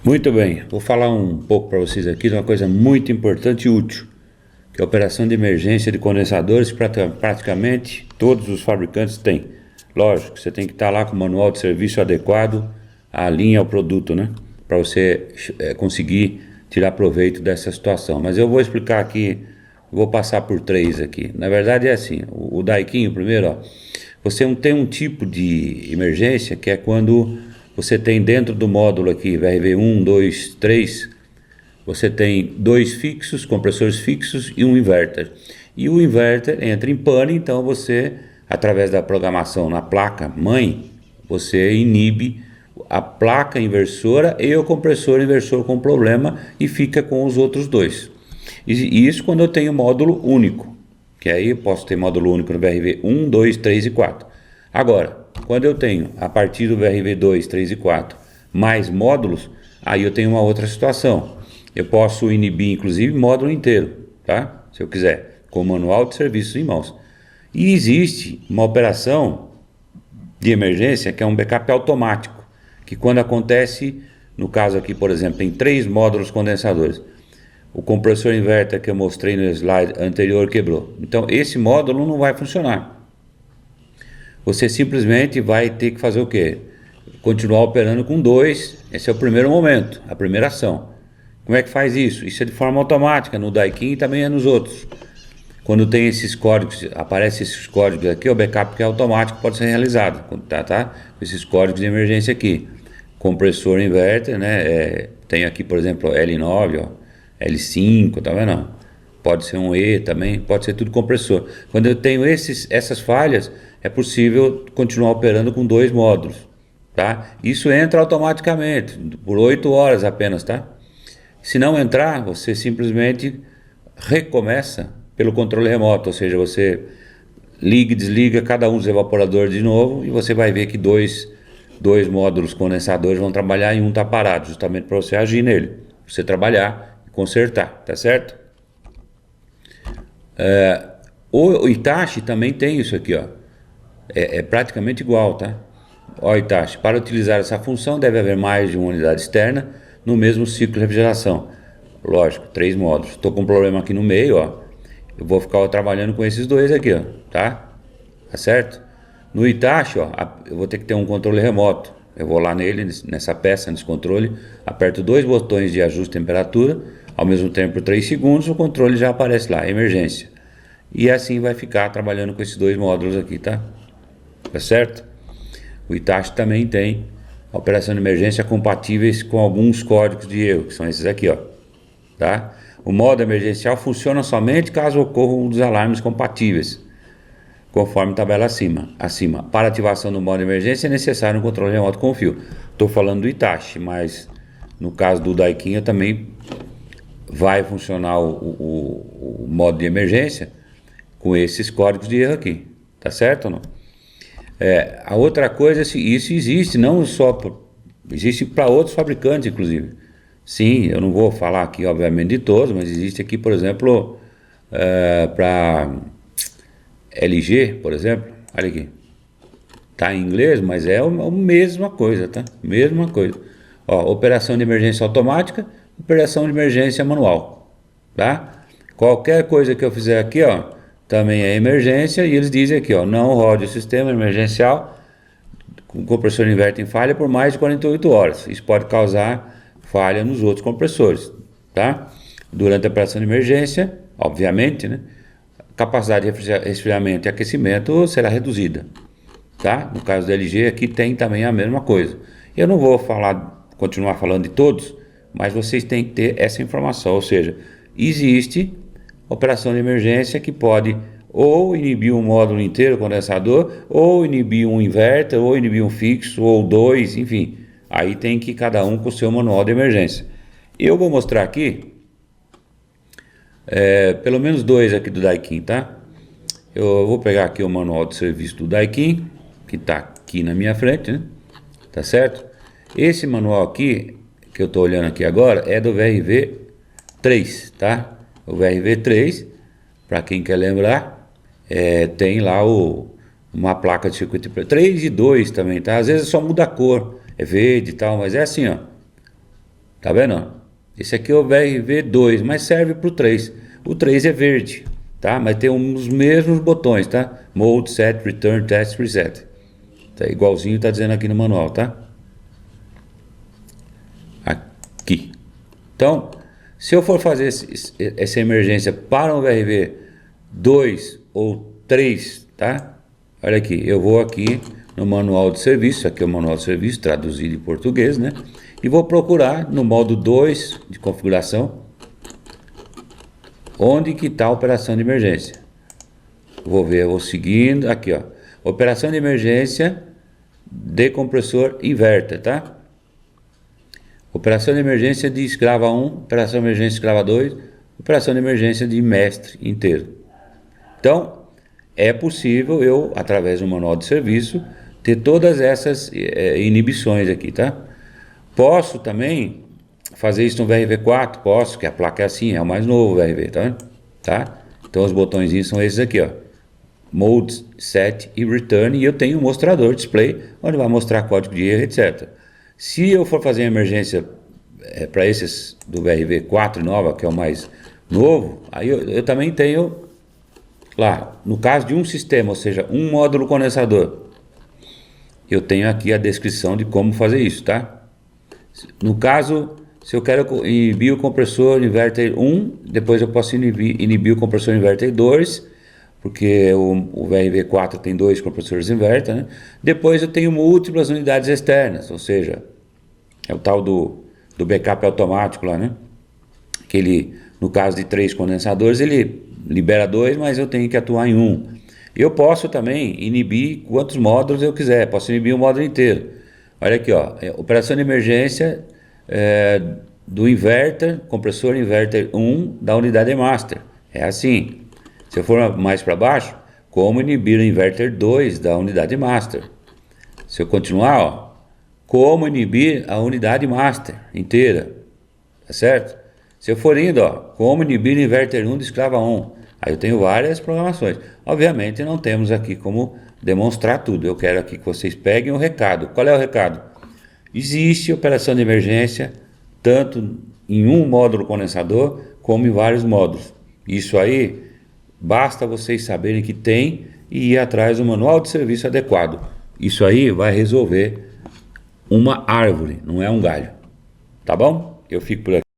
Muito bem, vou falar um pouco para vocês aqui de uma coisa muito importante e útil, que é a operação de emergência de condensadores que praticamente todos os fabricantes têm. Lógico, você tem que estar lá com o manual de serviço adequado à linha, ao produto, né? Para você conseguir tirar proveito dessa situação. Mas eu vou explicar aqui, vou passar por três aqui. Na verdade é assim, o Daikin, o primeiro, ó, você não tem um tipo de emergência que é quando você tem dentro do módulo aqui, VRV 1, 2, 3, você tem dois fixos, compressores fixos e um inverter. E o inverter entra em pane, então você, através da programação na placa mãe, você inibe a placa inversora e o compressor inversor com problema e fica com os outros dois. E isso quando eu tenho módulo único, que aí eu posso ter módulo único no VRV 1, 2, 3 e 4. Agora, quando eu tenho a partir do VRV 2, 3 e 4 mais módulos, aí eu tenho uma outra situação. Eu posso inibir inclusive módulo inteiro, tá? Se eu quiser, com o manual de serviços em mãos. E existe uma operação de emergência que é um backup automático, que quando acontece, no caso aqui, por exemplo, tem 3 módulos condensadores. O compressor inverter que eu mostrei no slide anterior quebrou. Então esse módulo não vai funcionar. Você simplesmente vai ter que fazer o quê? Continuar operando com 2. Esse é o primeiro momento, a primeira ação. Como é que faz isso? Isso é de forma automática no Daikin e também é nos outros. Quando tem esses códigos, aparecem esses códigos aqui, o backup que é automático pode ser realizado, tá? Com esses códigos de emergência aqui. Compressor inverter, né? Tem aqui, por exemplo, L9, ó, L5, tá vendo? Não. Pode ser um E também, pode ser tudo compressor. Quando eu tenho essas falhas, é possível continuar operando com 2 módulos, tá? Isso entra automaticamente, por 8 horas apenas, tá? Se não entrar, você simplesmente recomeça pelo controle remoto, ou seja, você liga e desliga cada um dos evaporadores de novo e você vai ver que dois módulos condensadores vão trabalhar e um está parado, justamente para você agir nele, pra você trabalhar e consertar, tá certo? O Hitachi também tem isso aqui, ó. É praticamente igual, tá? Ó, Hitachi, para utilizar essa função deve haver mais de uma unidade externa no mesmo ciclo de refrigeração. Lógico, 3 módulos. Estou com um problema aqui no meio, ó. Eu vou ficar trabalhando com esses dois aqui, ó, tá? Tá certo? No Hitachi, ó, eu vou ter que ter um controle remoto. Eu vou lá nele, nessa peça, nesse controle, aperto 2 botões de ajuste de temperatura, ao mesmo tempo por 3 segundos, o controle já aparece lá, emergência. E assim vai ficar trabalhando com esses 2 módulos aqui, tá? Tá certo? O Hitachi também tem operação de emergência compatíveis com alguns códigos de erro, que são esses aqui, ó, tá? O modo emergencial funciona somente caso ocorram um dos alarmes compatíveis, conforme tabela acima. Para ativação do modo de emergência é necessário um controle remoto com fio. Estou falando do Hitachi, mas no caso do Daikin também vai funcionar o modo de emergência com esses códigos de erro aqui, tá certo ou não? A outra coisa, isso existe, não só, existe para outros fabricantes, inclusive. Sim, eu não vou falar aqui, obviamente, de todos, mas existe aqui, por exemplo, para LG, por exemplo, olha aqui. Tá em inglês, mas é a mesma coisa, tá? Mesma coisa. Ó, operação de emergência automática, operação de emergência manual, tá? Qualquer coisa que eu fizer aqui, ó, também é emergência, e eles dizem aqui, ó, não rode o sistema emergencial com compressor inverter em falha por mais de 48 horas. Isso pode causar falha nos outros compressores, tá? Durante a operação de emergência, obviamente, né, a capacidade de resfriamento e aquecimento será reduzida, tá? No caso da LG aqui tem também a mesma coisa. Eu não vou continuar falando de todos, mas vocês têm que ter essa informação, ou seja, existe operação de emergência que pode ou inibir um módulo inteiro condensador, ou inibir um inverter, ou inibir um fixo, ou 2, enfim. Aí tem que cada um com o seu manual de emergência. Eu vou mostrar aqui, pelo menos 2 aqui do Daikin, tá? Eu vou pegar aqui o manual de serviço do Daikin, que está aqui na minha frente, né? Tá certo? Esse manual aqui, que eu estou olhando aqui agora, é do VRV 3, tá? O VRV 3, para quem quer lembrar, tem lá uma placa de circuito 3 e 2 também, tá? Às vezes só muda a cor, é verde e tal, mas é assim, ó. Tá vendo? Esse aqui é o VRV2, mas serve para o 3. O 3 é verde, tá? Mas tem os mesmos botões, tá? Mode, Set, Return, Test, Reset. Tá igualzinho tá dizendo aqui no manual, tá? Aqui. Então, se eu for fazer essa emergência para um VRV 2 ou 3, tá? Olha aqui, eu vou aqui no manual de serviço, aqui é o manual de serviço traduzido em português, né? E vou procurar no modo 2 de configuração onde que está a operação de emergência. Vou ver, vou seguindo, aqui ó, operação de emergência de compressor inverter, tá? Operação de emergência de escrava 1, operação de emergência de escrava 2, operação de emergência de mestre inteiro. Então, é possível eu, através do manual de serviço, ter todas essas inibições aqui, tá? Posso também fazer isso no VRV4, posso, que a placa é assim, é o mais novo VRV, tá vendo? Tá? Então os botõezinhos são esses aqui, ó. Mode, Set e Return, e eu tenho um mostrador, display, onde vai mostrar código de erro, etc. Se eu for fazer uma emergência para esses do VRV4 nova, que é o mais novo, aí eu também tenho lá, no caso de um sistema, ou seja, um módulo condensador, eu tenho aqui a descrição de como fazer isso, tá? No caso, se eu quero inibir o compressor inverter 1, depois eu posso inibir o compressor inverter 2, porque o VRV4 tem 2 compressores inverter, né? Depois eu tenho múltiplas unidades externas, ou seja, é o tal do backup automático lá, né? Que ele, no caso de 3 condensadores, ele libera 2, mas eu tenho que atuar em 1. Eu posso também inibir quantos módulos eu quiser, posso inibir o módulo inteiro. Olha aqui, ó, operação de emergência do inverter, compressor inverter 1 da unidade master. É assim. Se eu for mais para baixo, como inibir o inverter 2 da unidade master. Se eu continuar, ó, como inibir a unidade master inteira. Tá certo? Se eu for indo, ó, como inibir o inverter 1 de escrava 1. Aí eu tenho várias programações. Obviamente não temos aqui como demonstrar tudo. Eu quero aqui que vocês peguem o recado. Qual é o recado? Existe operação de emergência tanto em um módulo condensador como em vários módulos. Isso aí basta vocês saberem que tem e ir atrás do manual de serviço adequado. Isso aí vai resolver uma árvore, não é um galho. Tá bom? Eu fico por aqui.